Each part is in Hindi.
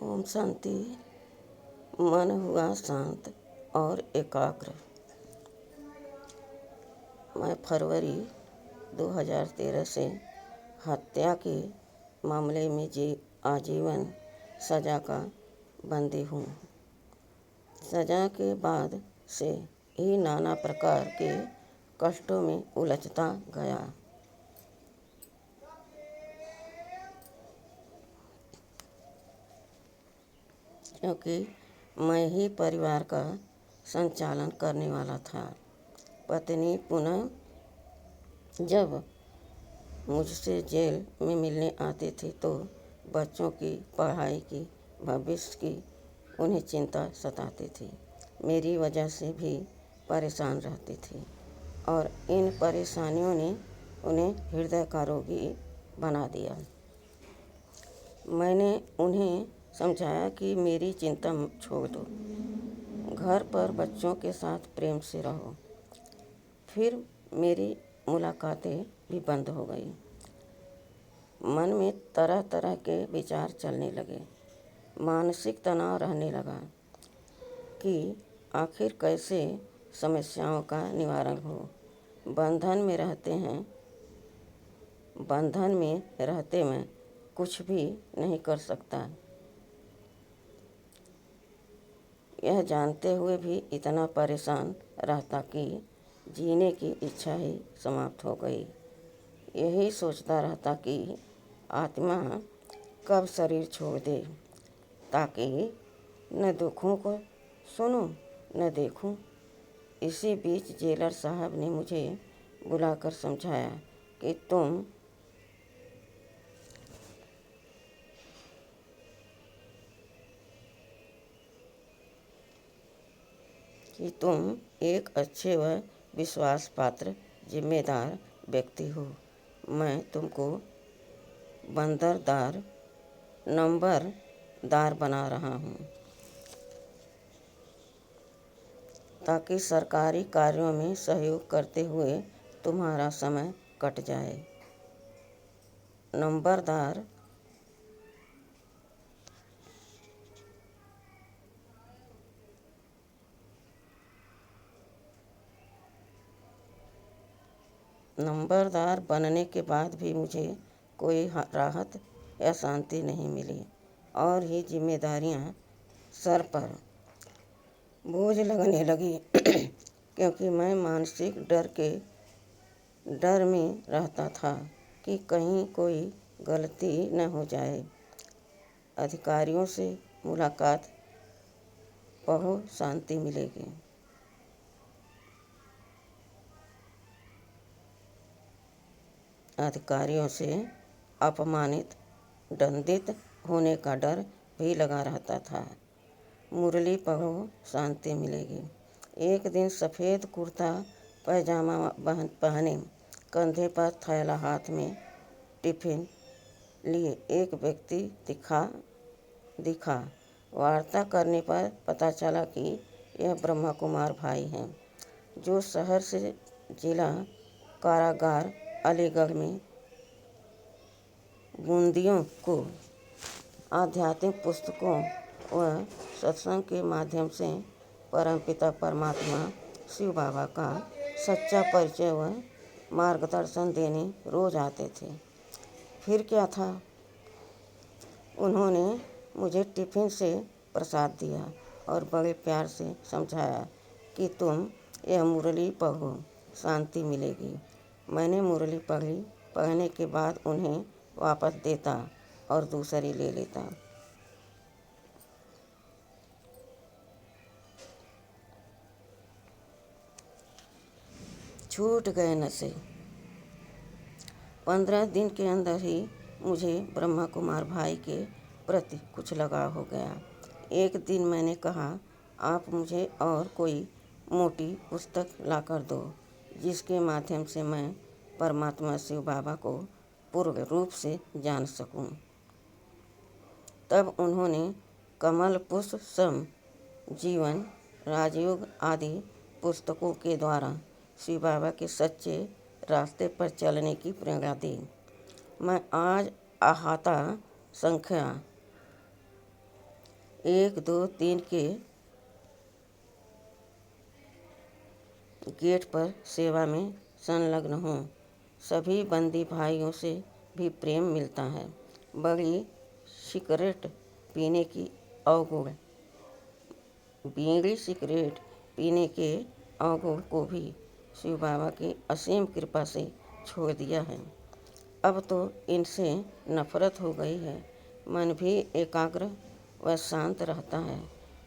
ओम शांति। मन हुआ शांत और एकाग्र। मैं फरवरी 2013 से हत्या के मामले में आजीवन सजा का बंदी हूँ। सजा के बाद से ही नाना प्रकार के कष्टों में उलझता गया। क्योंकि मैं ही परिवार का संचालन करने वाला था। पत्नी पुनः जब मुझसे जेल में मिलने आती थी तो बच्चों की पढ़ाई की, भविष्य की उन्हें चिंता सताती थी। मेरी वजह से भी परेशान रहती थी और इन परेशानियों ने उन्हें हृदय का रोगी बना दिया। मैंने उन्हें समझाया कि मेरी चिंता छोड़ दो, घर पर बच्चों के साथ प्रेम से रहो। फिर मेरी मुलाकातें भी बंद हो गई। मन में तरह तरह के विचार चलने लगे। मानसिक तनाव रहने लगा कि आखिर कैसे समस्याओं का निवारण हो। बंधन में रहते मैं कुछ भी नहीं कर सकता। यह जानते हुए भी इतना परेशान रहता कि जीने की इच्छा ही समाप्त हो गई। यही सोचता रहता कि आत्मा कब शरीर छोड़ दे, ताकि न दुखों को सुनूं न देखूं। इसी बीच जेलर साहब ने मुझे बुलाकर समझाया कि तुम एक अच्छे व विश्वास पात्र जिम्मेदार व्यक्ति हो। मैं तुमको नंबरदार बना रहा हूँ ताकि सरकारी कार्यों में सहयोग करते हुए तुम्हारा समय कट जाए। नंबरदार बनने के बाद भी मुझे कोई राहत या शांति नहीं मिली और ही जिम्मेदारियां सर पर बोझ लगने लगी क्योंकि मैं मानसिक डर में रहता था कि कहीं कोई गलती न हो जाए। अधिकारियों से मुलाकात बहुत शांति मिलेगी। अधिकारियों से अपमानित, दंडित होने का डर भी लगा रहता था। मुरली पढ़ो, शांति मिलेगी। एक दिन सफ़ेद कुर्ता पैजामा पहने, कंधे पर थैला, हाथ में टिफिन लिए एक व्यक्ति दिखा। वार्ता करने पर पता चला कि यह ब्रह्मा कुमार भाई हैं, जो शहर से जिला कारागार अलीगढ़ में बंदियों को आध्यात्मिक पुस्तकों व सत्संग के माध्यम से परमपिता परमात्मा शिव बाबा का सच्चा परिचय व मार्गदर्शन देने रोज आते थे। फिर क्या था, उन्होंने मुझे टिफिन से प्रसाद दिया और बड़े प्यार से समझाया कि तुम यह मुरली पढ़ो, शांति मिलेगी। मैंने मुरली पढ़ने के बाद उन्हें वापस देता और दूसरी ले लेता। छूट गए नशे। 15 दिन के अंदर ही मुझे ब्रह्मा कुमार भाई के प्रति कुछ लगाव हो गया। एक दिन मैंने कहा, आप मुझे और कोई मोटी पुस्तक लाकर दो जिसके माध्यम से मैं परमात्मा शिव बाबा को पूर्ण रूप से जान सकूं। तब उन्होंने कमल पुष्प सम, जीवन, राजयोग आदि पुस्तकों के द्वारा शिव बाबा के सच्चे रास्ते पर चलने की प्रेरणा दी। मैं आज अहाता संख्या 1, 2, 3 के गेट पर सेवा में संलग्न हूँ। सभी बंदी भाइयों से भी प्रेम मिलता है। बड़ी सिगरेट पीने की अवगुण बीड़ी सिगरेट पीने के अवगुण को भी शिव बाबा की असीम कृपा से छोड़ दिया है। अब तो इनसे नफरत हो गई है। मन भी एकाग्र व शांत रहता है।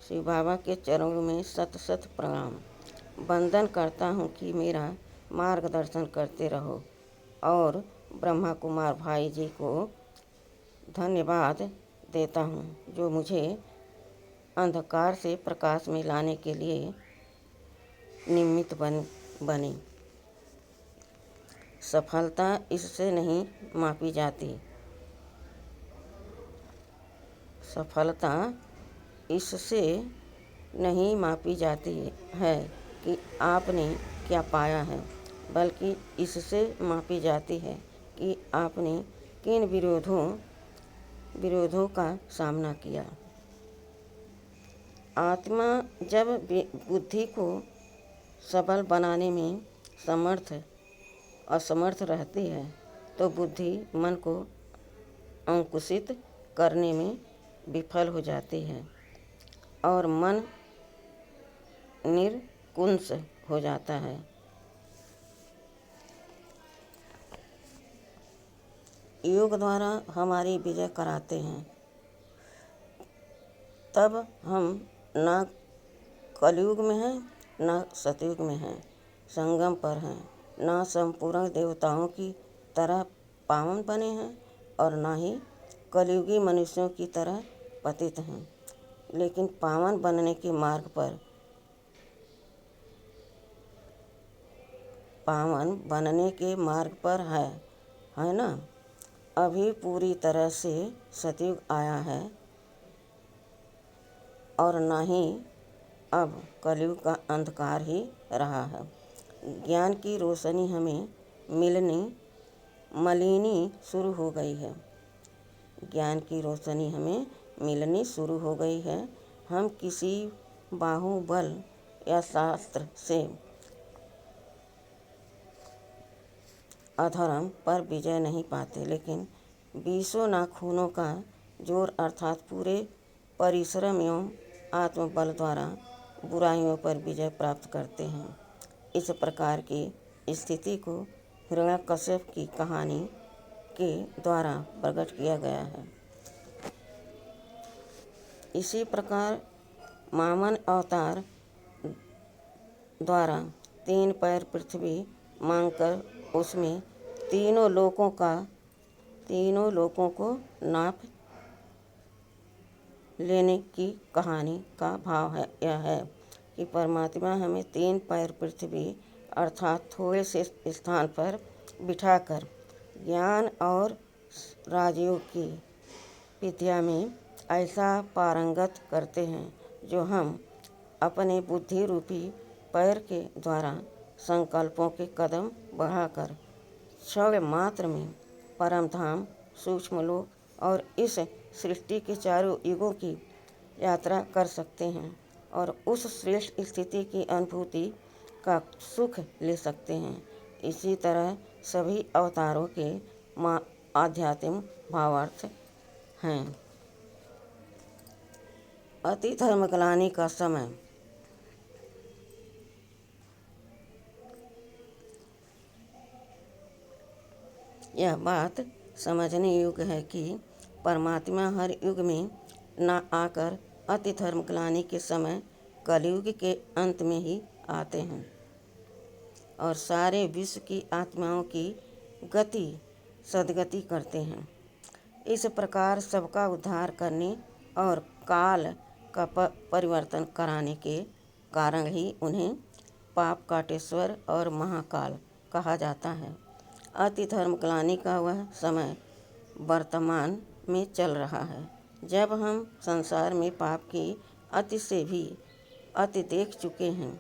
शिव बाबा के चरणों में शत शत प्रणाम। वंदन करता हूँ कि मेरा मार्गदर्शन करते रहो और ब्रह्मा कुमार भाई जी को धन्यवाद देता हूँ जो मुझे अंधकार से प्रकाश में लाने के लिए निमित्त बने। सफलता इससे नहीं मापी जाती। सफलता इससे नहीं मापी जाती है कि आपने क्या पाया है, बल्कि इससे मापी जाती है कि आपने किन विरोधों का सामना किया। आत्मा जब बुद्धि को सबल बनाने में असमर्थ रहती है तो बुद्धि मन को अंकुशित करने में विफल हो जाती है और मन निर्कुंस हो जाता है। योग द्वारा हमारी विजय कराते हैं। तब हम न कलयुग में हैं न सतयुग में हैं, संगम पर हैं। न संपूर्ण देवताओं की तरह पावन बने हैं और न ही कलयुगी मनुष्यों की तरह पतित हैं, लेकिन पावन बनने के मार्ग पर है ना। अभी पूरी तरह से सतयुग आया है और न ही अब कलयुग का अंधकार ही रहा है। ज्ञान की रोशनी हमें मिलनी शुरू हो गई है। ज्ञान की रोशनी हमें मिलनी शुरू हो गई है। हम किसी बाहुबल या शास्त्र से अधर्म पर विजय नहीं पाते, लेकिन 20 नाखूनों का जोर अर्थात पूरे परिश्रम एवं आत्मबल द्वारा बुराइयों पर विजय प्राप्त करते हैं। इस प्रकार की स्थिति को हिरण्यकश्यप की कहानी के द्वारा प्रकट किया गया है। इसी प्रकार वामन अवतार द्वारा 3 पैर पृथ्वी मांगकर उसमें तीनों लोकों को नाप लेने की कहानी का भाव यह है कि परमात्मा हमें 3 पैर पृथ्वी अर्थात थोड़े से स्थान पर बिठाकर ज्ञान और राजयोग की विद्या में ऐसा पारंगत करते हैं जो हम अपने बुद्धि रूपी पैर के द्वारा संकल्पों के कदम बढ़ाकर क्षण मात्र में परम धाम, सूक्ष्म लोक और इस सृष्टि के चारों युगों की यात्रा कर सकते हैं और उस श्रेष्ठ स्थिति की अनुभूति का सुख ले सकते हैं। इसी तरह सभी अवतारों के आध्यात्मिक भावार्थ हैं। अति धर्मग्लानि का समय। यह बात समझने योग्य है कि परमात्मा हर युग में न आकर अति धर्मग्लानि के समय कलयुग के अंत में ही आते हैं और सारे विश्व की आत्माओं की सद्गति करते हैं। इस प्रकार सबका उद्धार करने और काल का परिवर्तन कराने के कारण ही उन्हें पाप काटेश्वर और महाकाल कहा जाता है। अति धर्मग्लानि का वह समय वर्तमान में चल रहा है जब हम संसार में पाप की अति से भी अति देख चुके हैं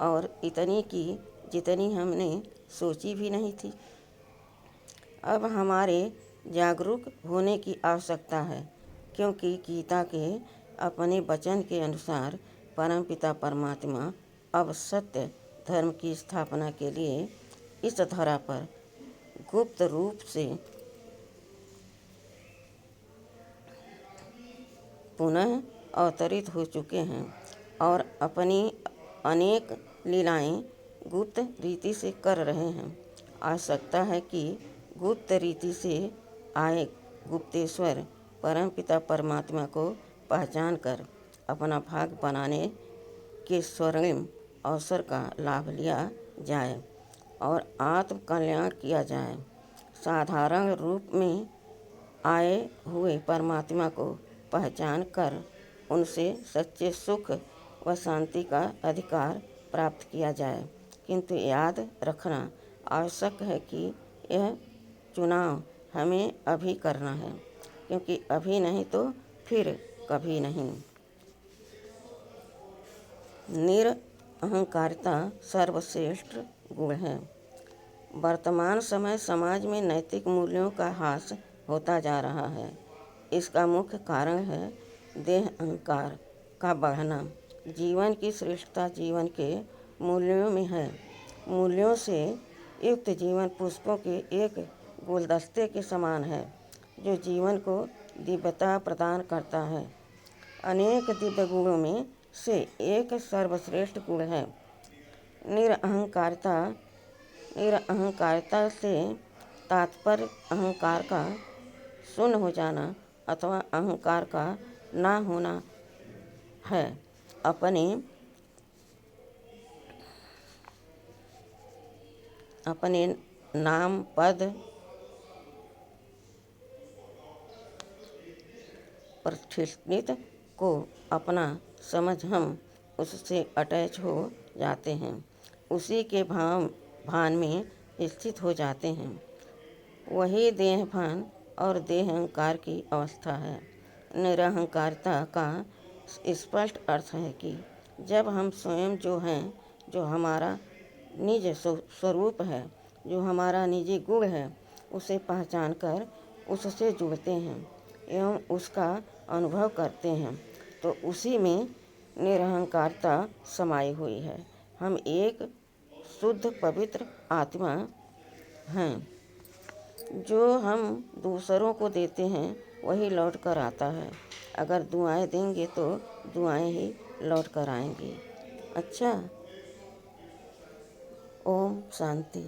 और इतनी की जितनी हमने सोची भी नहीं थी। अब हमारे जागरूक होने की आवश्यकता है, क्योंकि गीता के अपने वचन के अनुसार परमपिता परमात्मा अब सत्य धर्म की स्थापना के लिए इस धरा पर गुप्त रूप से पुनः अवतरित हो चुके हैं और अपनी अनेक लीलाएं गुप्त रीति से कर रहे हैं। आवश्यकता है कि गुप्त रीति से आए गुप्तेश्वर परमपिता परमात्मा को पहचान कर अपना भाग बनाने के स्वर्णिम अवसर का लाभ लिया जाए और आत्म कल्याण किया जाए। साधारण रूप में आए हुए परमात्मा को पहचान कर उनसे सच्चे सुख व शांति का अधिकार प्राप्त किया जाए। किंतु याद रखना आवश्यक है कि यह चुनाव हमें अभी करना है, क्योंकि अभी नहीं तो फिर कभी नहीं। निरअहंकारिता सर्वश्रेष्ठ गुण है। वर्तमान समय समाज में नैतिक मूल्यों का ह्रास होता जा रहा है। इसका मुख्य कारण है देह अहंकार का बढ़ना। जीवन की श्रेष्ठता जीवन के मूल्यों में है। मूल्यों से युक्त जीवन पुष्पों के एक गुलदस्ते के समान है, जो जीवन को दिव्यता प्रदान करता है। अनेक दिव्य गुणों में से एक सर्वश्रेष्ठ गुण है निरअहंकारिता। निरअहंकारिता से तात्पर्य अहंकार का शून्य हो जाना अथवा अहंकार का ना होना है। अपने नाम पद प्रतिष्ठित को अपना समझ हम उससे अटैच हो जाते हैं, उसी के भान में स्थित हो जाते हैं। वही देह भान और देह अहंकार की अवस्था है। निरअहंकारिता का स्पष्ट अर्थ है कि जब हम स्वयं जो हैं, जो हमारा निज स्वरूप है, जो हमारा निजी गुण है, उसे पहचान कर उससे जुड़ते हैं एवं उसका अनुभव करते हैं, तो उसी में निरअहंकारिता समाई हुई है। हम एक शुद्ध पवित्र आत्मा हैं। जो हम दूसरों को देते हैं वही लौट कर आता है। अगर दुआएं देंगे तो दुआएं ही लौट कर आएंगी। अच्छा, ओम शांति।